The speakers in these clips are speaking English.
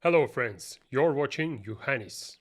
Hello friends, you're watching Johannes.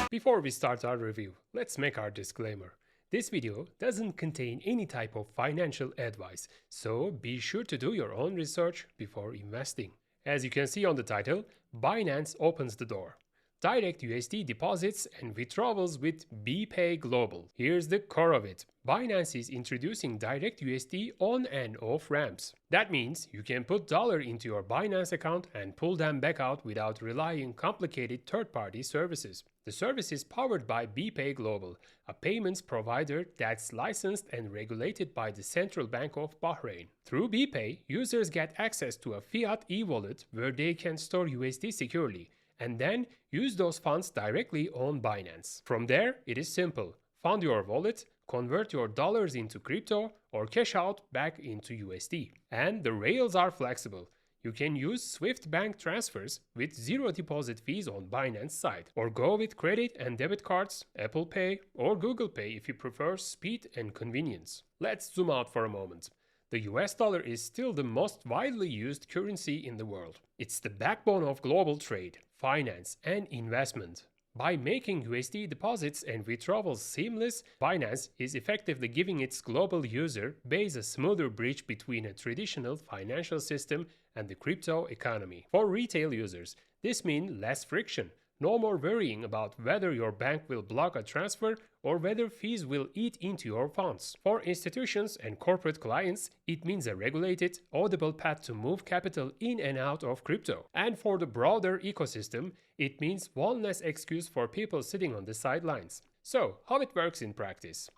Before we start our review, let's make our disclaimer. This video doesn't contain any type of financial advice, so be sure to do your own research before investing. As you can see on the title, Binance opens the door. Direct USD deposits and withdrawals with BPay Global. Here's the core of it. Binance is introducing direct USD on and off ramps. That means you can put dollar into your Binance account and pull them back out without relying on complicated third-party services. The service is powered by BPay Global, a payments provider that's licensed and regulated by the Central Bank of Bahrain. Through BPay, users get access to a Fiat e-wallet where they can store USD securely and then use those funds directly on Binance. From there, it is simple. Fund your wallet, convert your dollars into crypto, or cash out back into USD. And the rails are flexible. You can use Swift bank transfers with zero deposit fees on Binance side, or go with credit and debit cards, Apple Pay, or Google Pay if you prefer speed and convenience. Let's zoom out for a moment. The US dollar is still the most widely used currency in the world. It's the backbone of global trade, finance, and investment. By making USD deposits and withdrawals seamless, Binance is effectively giving its global user base a smoother bridge between a traditional financial system and the crypto economy. For retail users, this means less friction. No more worrying about whether your bank will block a transfer or whether fees will eat into your funds. For institutions and corporate clients, it means a regulated, audible path to move capital in and out of crypto. And for the broader ecosystem, it means one less excuse for people sitting on the sidelines. So, how it works in practice?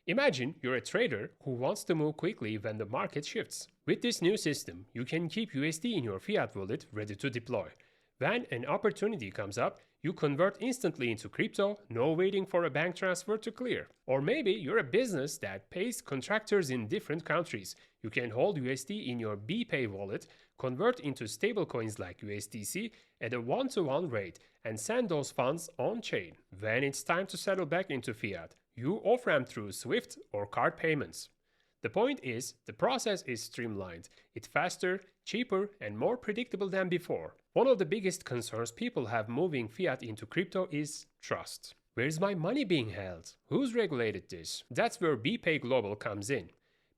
Imagine you're a trader who wants to move quickly when the market shifts. With this new system, you can keep USD in your fiat wallet ready to deploy. When an opportunity comes up, you convert instantly into crypto, no waiting for a bank transfer to clear. Or maybe you're a business that pays contractors in different countries. You can hold USD in your BPay wallet, convert into stablecoins like USDC at a one-to-one rate, and send those funds on-chain. When it's time to settle back into fiat, you off-ramp through Swift or card payments. The point is, the process is streamlined. It's faster, cheaper, and more predictable than before. One of the biggest concerns people have moving fiat into crypto is trust. Where is my money being held? Who's regulated this? That's where BPay Global comes in.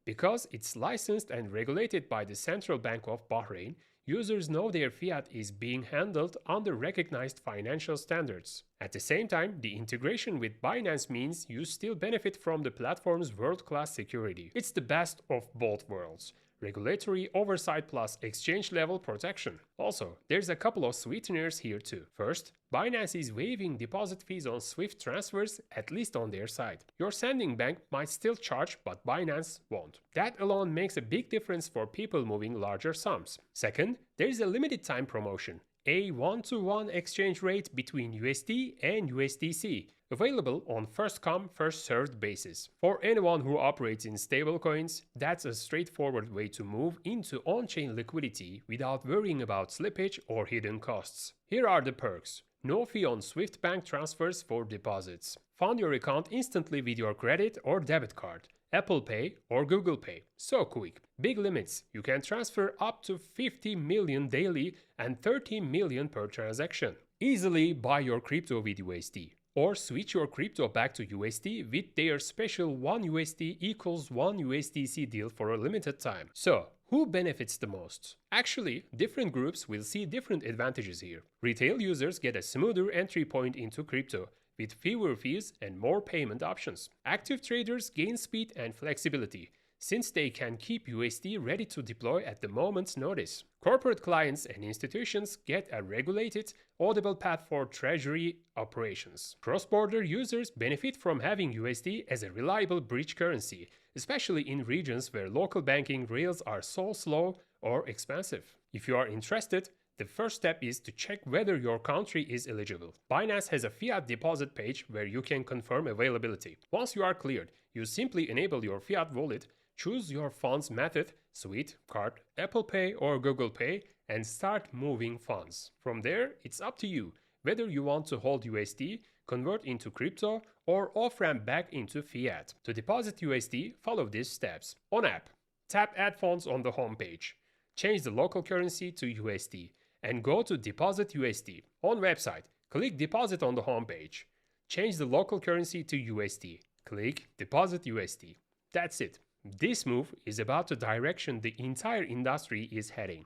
Because it's licensed and regulated by the Central Bank of Bahrain, users know their fiat is being handled under recognized financial standards. At the same time, the integration with Binance means you still benefit from the platform's world-class security. It's the best of both worlds. Regulatory oversight plus exchange-level protection. Also, there's a couple of sweeteners here too. First, Binance is waiving deposit fees on Swift transfers, at least on their side. Your sending bank might still charge, but Binance won't. That alone makes a big difference for people moving larger sums. Second, there is a limited time promotion. A one-to-one exchange rate between USD and USDC, available on first-come, first-served basis. For anyone who operates in stablecoins, that's a straightforward way to move into on-chain liquidity without worrying about slippage or hidden costs. Here are the perks. No fee on Swift bank transfers for deposits. Fund your account instantly with your credit or debit card, Apple Pay or Google Pay. So quick. Big limits. You can transfer up to 50 million daily and 30 million per transaction. Easily buy your crypto with USD. Or switch your crypto back to USD with their special 1 USD equals 1 USDC deal for a limited time. So, who benefits the most? Actually, different groups will see different advantages here. Retail users get a smoother entry point into crypto, with fewer fees and more payment options. Active traders gain speed and flexibility, since they can keep USD ready to deploy at the moment's notice. Corporate clients and institutions get a regulated, audible path for treasury operations. Cross-border users benefit from having USD as a reliable bridge currency, especially in regions where local banking rails are so slow or expensive. If you are interested, the first step is to check whether your country is eligible. Binance has a fiat deposit page where you can confirm availability. Once you are cleared, you simply enable your fiat wallet, choose your funds method, Swift, card, Apple Pay or Google Pay, and start moving funds. From there, it's up to you whether you want to hold USD, convert into crypto, or off-ramp back into fiat. To deposit USD, follow these steps. On app, tap Add Funds on the home page. Change the local currency to USD and go to Deposit USD. On website, click Deposit on the home page. Change the local currency to USD. Click Deposit USD. That's it. This move is about the direction the entire industry is heading.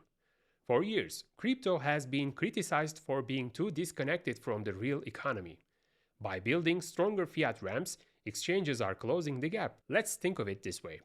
For years, crypto has been criticized for being too disconnected from the real economy. By building stronger fiat ramps, exchanges are closing the gap. Let's think of it this way.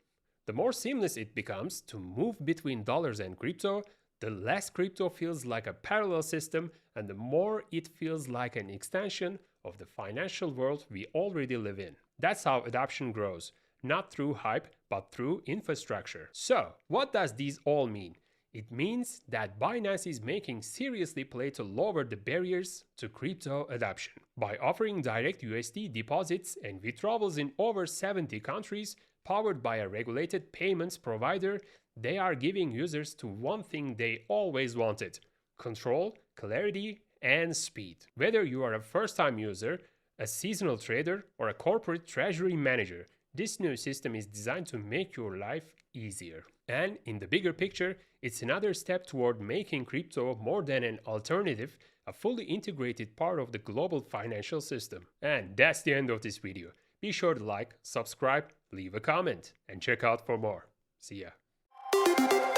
The more seamless it becomes to move between dollars and crypto, the less crypto feels like a parallel system and the more it feels like an extension of the financial world we already live in. That's how adoption grows, not through hype, but through infrastructure. So, what does this all mean? It means that Binance is making seriously play to lower the barriers to crypto adoption. By offering direct USD deposits and withdrawals in over 70 countries, powered by a regulated payments provider, they are giving users to one thing they always wanted: control, clarity, and speed. Whether you are a first-time user, a seasonal trader, or a corporate treasury manager, this new system is designed to make your life easier. And in the bigger picture, it's another step toward making crypto more than an alternative, a fully integrated part of the global financial system. And that's the end of this video. Be sure to like, subscribe, leave a comment, and check out for more. See ya.